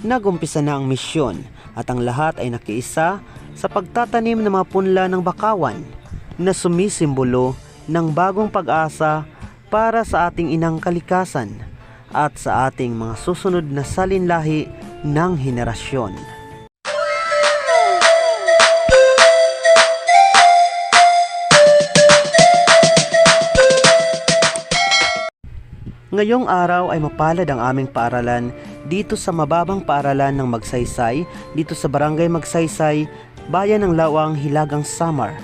Nagumpisa na ang misyon at ang lahat ay nakiisa sa pagtatanim ng mga punla ng bakawan na sumisimbolo ng bagong pag-asa para sa ating inang kalikasan at sa ating mga susunod na salinlahi ng henerasyon. Ngayong araw ay mapalad ang aming paaralan dito sa mababang paaralan ng Magsaysay, dito sa Barangay Magsaysay, Bayan ng Lawang, Hilagang Samar.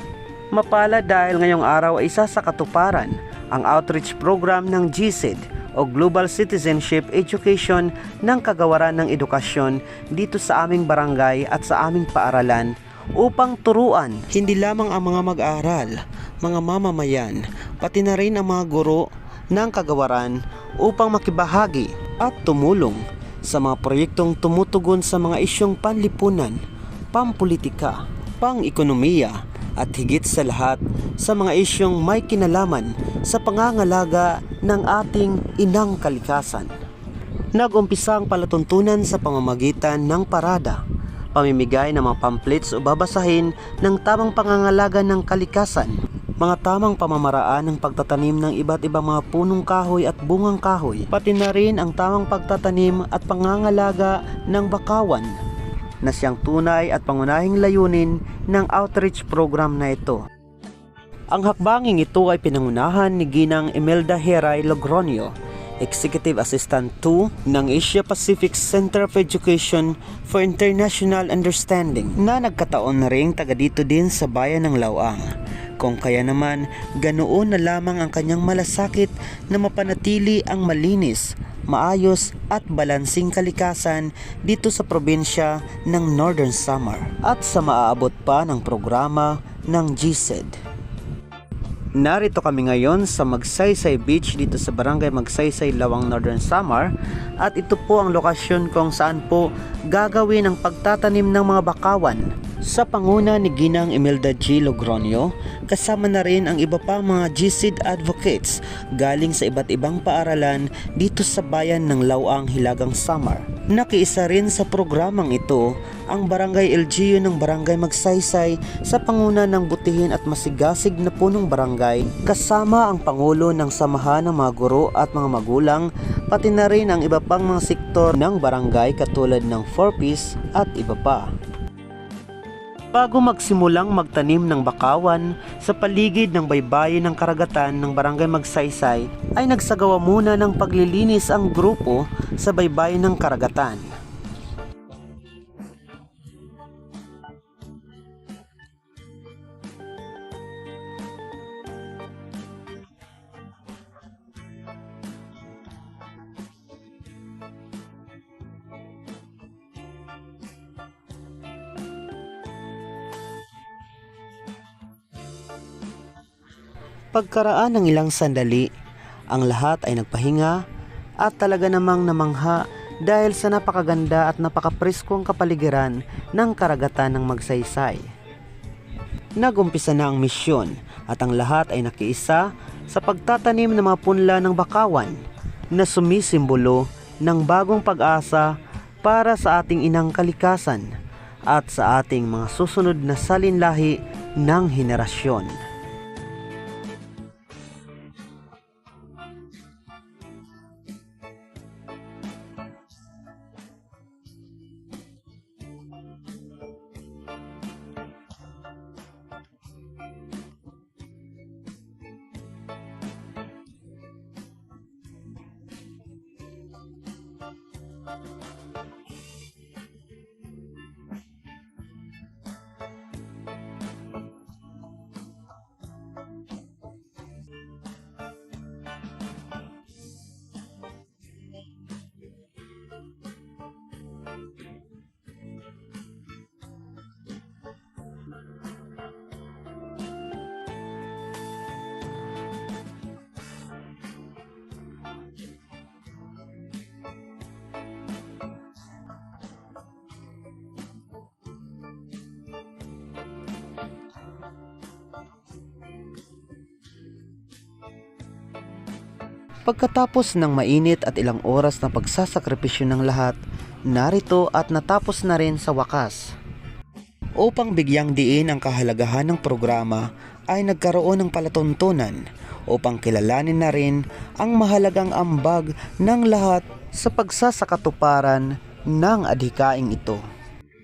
Mapalad dahil ngayong araw ay isa sa katuparan ang outreach program ng GCED o Global Citizenship Education ng Kagawaran ng Edukasyon dito sa aming barangay at sa aming paaralan upang turuan hindi lamang ang mga mag-aaral, mga mamamayan, pati na rin ang mga guro ng kagawaran upang makibahagi at tumulong sa mga proyektong tumutugon sa mga isyong panlipunan, pampolitika, pang-ekonomiya at higit sa lahat sa mga isyong may kinalaman sa pangangalaga ng ating inang kalikasan. Nag-umpisa ang palatuntunan sa pamamagitan ng parada, pamimigay ng mga pamphlets o babasahin ng tamang pangangalaga ng kalikasan, mga tamang pamamaraan ng pagtatanim ng iba't ibang mga punong kahoy at bungang kahoy, pati na rin ang tamang pagtatanim at pangangalaga ng bakawan na siyang tunay at pangunahing layunin ng outreach program na ito. Ang hakbanging ito ay pinangunahan ni Ginang Imelda Heray Logronio, Executive Assistant 2 ng Asia Pacific Center of Education for International Understanding na nagkataon na ring taga dito din sa bayan ng Lawang. Kung kaya naman, ganoon na lamang ang kanyang malasakit na mapanatili ang malinis, maayos at balansing kalikasan dito sa probinsya ng Northern Samar at sa maaabot pa ng programa ng GCED. Narito kami ngayon sa Magsaysay Beach dito sa Barangay Magsaysay, Lawang, Northern Samar at ito po ang lokasyon kung saan po gagawin ang pagtatanim ng mga bakawan sa panguna ni Ginang Imelda G. Logronio, kasama na rin ang iba pang mga GCED advocates galing sa iba't ibang paaralan dito sa bayan ng Lawang, Hilagang Samar. Nakiisa rin sa programang ito ang Barangay LGU ng Barangay Magsaysay sa panguna ng butihin at masigasig na punong barangay, kasama ang Pangulo ng Samahan ng mga Guro at mga Magulang, pati na rin ang iba pang mga sektor ng barangay katulad ng 4Ps at iba pa. Bago magsimulang magtanim ng bakawan sa paligid ng baybayin ng karagatan ng Barangay Magsaysay, ay nagsagawa muna ng paglilinis ang grupo sa baybayin ng karagatan. Pagkaraan ng ilang sandali, ang lahat ay nagpahinga at talaga namang namangha dahil sa napakaganda at napakapreskong kapaligiran ng karagatan ng Magsaysay. Nagumpisa na ang misyon at ang lahat ay nakiisa sa pagtatanim ng mga punla ng bakawan na sumisimbolo ng bagong pag-asa para sa ating inang kalikasan at sa ating mga susunod na salinlahi ng henerasyon. Pagkatapos ng mainit at ilang oras na pagsasakripisyo ng lahat, narito at natapos na rin sa wakas. Upang bigyang diin ang kahalagahan ng programa ay nagkaroon ng palatuntunan upang kilalanin na rin ang mahalagang ambag ng lahat sa pagsasakatuparan ng adhikaing ito.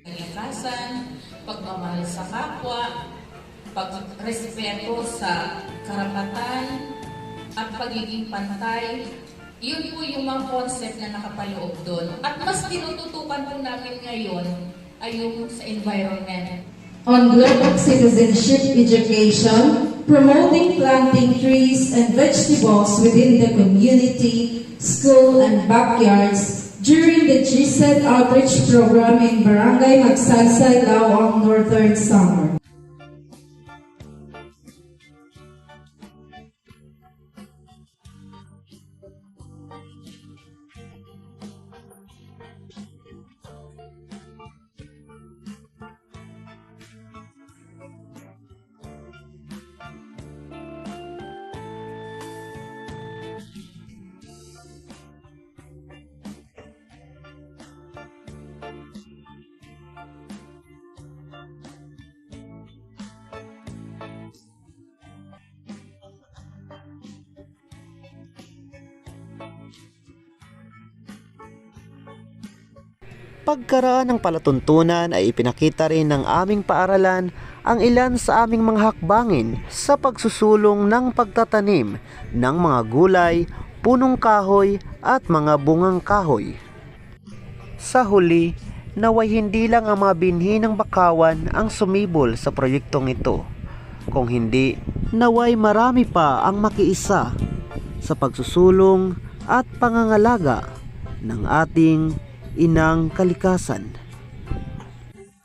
Kalakasan, pagmamahal sa kapwa, pagrespeto sa karapatan, at pagiging pantay. Yun po yung mga concept na nakapaloob doon. At mas tinututukan po namin ngayon ay yung sa environment. On global citizenship education, promoting planting trees and vegetables within the community, school, and backyards during the GSED outreach program in Barangay Magsaysay, Laoang, Northern Samar. Pagkaraan ng palatuntunan ay ipinakita rin ng aming paaralan ang ilan sa aming mga hakbangin sa pagsusulong ng pagtatanim ng mga gulay, punong kahoy at mga bungang kahoy. Sa huli, naway hindi lang ang mga binhi ng Bakawan ang sumibol sa proyektong ito. Kung hindi, naway marami pa ang makiisa sa pagsusulong at pangangalaga ng ating inang kalikasan.